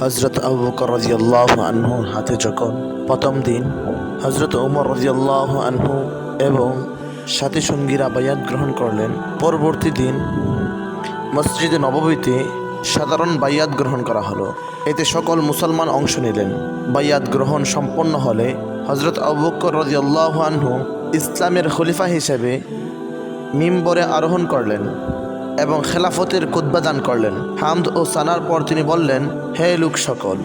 হযরত আবু বকর রাদিয়াল্লাহু আনহুর হাতে যখন প্রথম দিন হযরত ওমর রাদিয়াল্লাহু আনহু এবং সাথী সঙ্গীরা বায়াত গ্রহণ করলেন, পরবর্তী দিন মসজিদে নববীতে সাধারণ বায়াত গ্রহণ করা হলো। এতে সকল মুসলমান অংশ নিলেন। বায়াত গ্রহণ সম্পন্ন হলে হযরত আবু বকর রাদিয়াল্লাহু আনহু ইসলামের খলিফা হিসেবে মিম্বরে আরোহণ করলেন এবং খেলাফতের খুতবা দান করলেন। হামদ ও সানার পর তিনি বললেন, হে লোক সকল,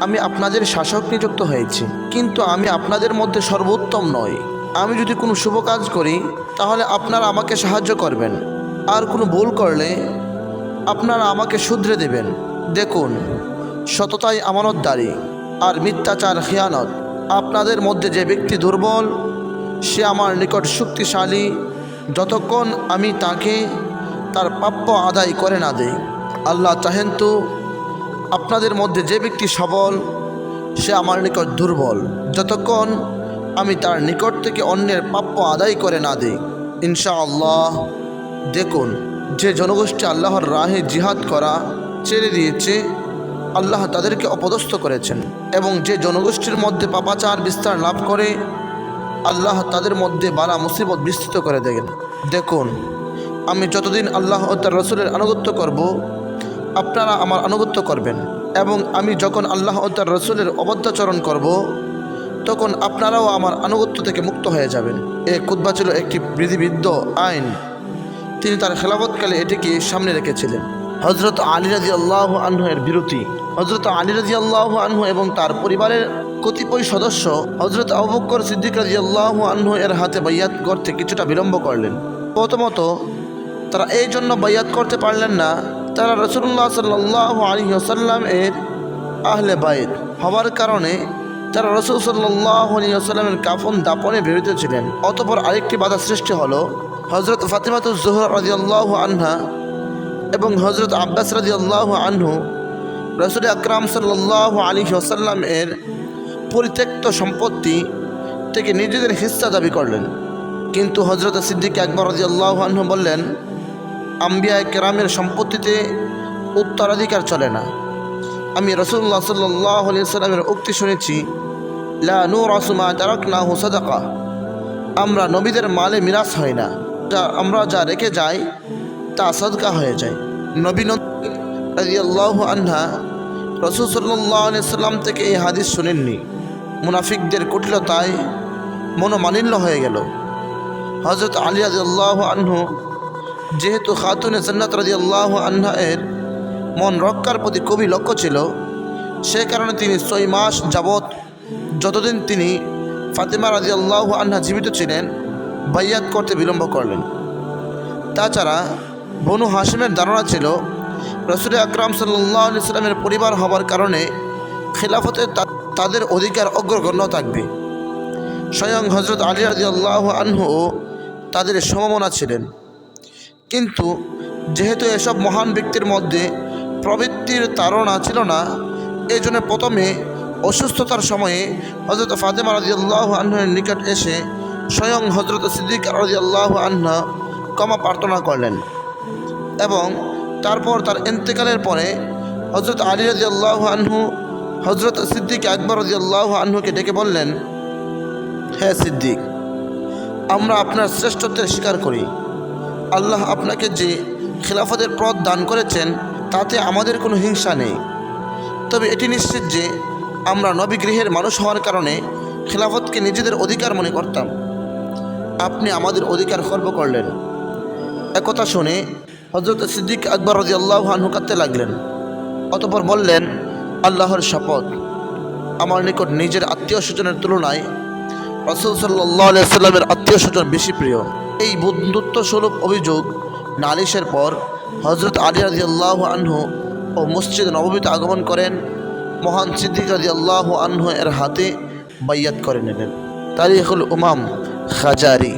আমি আপনাদের শাসক নিযুক্ত হয়েছি, কিন্তু আমি আপনাদের মধ্যে সর্বোত্তম নই। আমি যদি কোনো শুভ কাজ করি তাহলে আপনারা আমাকে সাহায্য করবেন, আর কোনো ভুল করলে আপনারা আমাকে শুধরে দেবেন। দেখুন, সততাই আমানতদারি আর মিথ্যাচার খিয়ানত। আপনাদের মধ্যে যে ব্যক্তি দুর্বল সে আমার নিকট শক্তিশালী, যতক্ষণ আমি তাকে তার প্রাপ্য আদায় করে না দেই। আল্লাহ চাহেন তো আপনাদের মধ্যে যে ব্যক্তি সবল সে আমার নিকট দুর্বল, যতক্ষণ আমি তার নিকট থেকে অন্যের প্রাপ্য আদায় করে না দিই। ইনশাআল্লাহ। দেখুন, যে জনগোষ্ঠী আল্লাহর রাহে জিহাদ করা ছেড়ে দিয়েছে, আল্লাহ তাদেরকে অপদস্থ করেছেন, এবং যে জনগোষ্ঠীর মধ্যে পাপাচার বিস্তার লাভ করে আল্লাহ তাদের মধ্যে বালা মুসিবত বিস্তৃত করে দেন। দেখুন, আমি যতদিন আল্লাহ ও তার রসুলের আনুগত্য করব, আপনারা আমার আনুগত্য করবেন, এবং আমি যখন আল্লাহ ও তার রসুলের অবদ্ধাচরণ করব তখন আপনারাও আমার আনুগত্য থেকে মুক্ত হয়ে যাবেন। এ খুতবা ছিল একটি বিধিবিদ্ধ আইন। তিনি তার খেলাফতকালে এটিকে সামনে রেখেছিলেন। হযরত আলী রাদিয়াল্লাহু আনহু এর বিরতি। হযরত আলী রাদিয়াল্লাহু আনহু এবং তার পরিবারের কতিপয় সদস্য হযরত আবু বকর সিদ্দিক রাদিয়াল্লাহু আনহু এর হাতে বাইয়াত করতে কিছুটা বিলম্ব করলেন। প্রথমত তারা এই জন্য বাইয়াত করতে পারলেন না, তারা রাসূলুল্লাহ সাল্লাল্লাহু আলাইহি ওয়াসাল্লাম এর আহলে বাইত হওয়ার কারণে তারা রাসূল সাল্লাল্লাহু আলাইহি ওয়াসাল্লামের কাফন দাফনে বিরত ছিলেন। অতঃপর আরেকটি বাধা সৃষ্টি হলো। হযরত ফাতিমাতুজ জোহরা রাদিয়াল্লাহু আনহা এবং হযরত আব্বাস রাদিয়াল্লাহু আনহু রাসূল আকরাম সাল্লাল্লাহু আলাইহি ওয়াসাল্লাম এর পরিত্যক্ত সম্পত্তি থেকে নিজেদের হিস্সা দাবি করলেন, কিন্তু হযরত সিদ্দিক আকবর রাদিয়াল্লাহু আনহু বললেন, আম্বিয়া কেরামের সম্পত্তিতে উত্তরাধিকার চলে না। আমি রাসূলুল্লাহ সাল্লাল্লাহু আলাইহি ওয়াসাল্লামের উক্তি শুনেছি, লা নুরাসু মা তারাকনাহু সাদাকা। আমরা নবীদের মালে মিরাস হয় না, আমরা যা রেখে যাই তা সাদকা হয়ে যায়। নবী রাদিয়াল্লাহু আনহা রাসূল সাল্লাল্লাহু আলাইহি ওয়াসাল্লাম থেকে এই হাদিস শুনেননি। মুনাফিকদের কুটিলতায় মনোমালিন্য হয়ে গেল। হযরত আলী রাদিয়াল্লাহু আনহু যেহেতু খাতুনে জান্নাত রাদিয়াল্লাহু আনহা এর মন রক্ষার প্রতি খুবই লক্ষ্য ছিল, সে কারণে তিনি 6 মাস যাবৎ, যতদিন তিনি ফাতিমা রাদিয়াল্লাহু আনহা জীবিত ছিলেন, বাইয়াত করতে বিলম্ব করলেন। তাছাড়া বনু হাশিমের ধারণা ছিল রাসূল আকরাম সাল্লাল্লাহু আলাইহি ওয়াসাল্লামের পরিবার হওয়ার কারণে খিলাফতে তাদের অধিকার অগ্রগণ্য থাকবে। স্বয়ং হযরত আলী রাদিয়াল্লাহু আনহু তাদের সমমনা ছিলেন, কিন্তু যেহেতু এসব মহান ব্যক্তির মধ্যে প্রবৃত্তির তাড়না ছিল না, এই জন্য প্রথমে অসুস্থতার সময়ে হযরত ফাতিমা রাদিয়াল্লাহু আনহার নিকট এসে স্বয়ং হযরত সিদ্দিক রাদিয়াল্লাহু আনহা ক্ষমা প্রার্থনা করলেন, এবং তারপর তার ইন্তেকালের পরে হযরত আলী রাদিয়াল্লাহু আনহু হযরত সিদ্দিক আকবর রাদিয়াল্লাহু আনহুকে ডেকে বললেন, হে সিদ্দিক, আমরা আপনার শ্রেষ্ঠত্বের স্বীকার করি। আল্লাহ আপনাকে যে খিলাফতের পদ দান করেছেন তাতে আমাদের কোনো হিংসা নেই, তবে এটি নিশ্চিত যে আমরা নবী গৃহের মানুষ হওয়ার কারণে খিলাফতকে নিজেদের অধিকার মনে করতাম। আপনি আমাদের অধিকার খর্ব করলেন। একথা শুনে হযরত সিদ্দিক আকবর রাদিয়াল্লাহু আনহু কাঁদতে লাগলেন। অতঃপর বললেন, আল্লাহর শপথ, আমার নিকট নিজের আত্মীয় স্বজনের তুলনায় রাসূল সাল্লাল্লাহু আলাইহি ওয়াসাল্লামের আত্মীয় স্বজন বেশি প্রিয়। এই বন্ধুত্ব সুলভ অভিযোগ নালিশের পর হযরত আলী রাদিয়াল্লাহু আনহু ও মসজিদ নববীতে আগমন করেন। মহান সিদ্দিক রাদিয়াল্লাহু আনহু এর হাতে বাইয়াত করে নিলেন। তারিখুল উমাম খাজারি।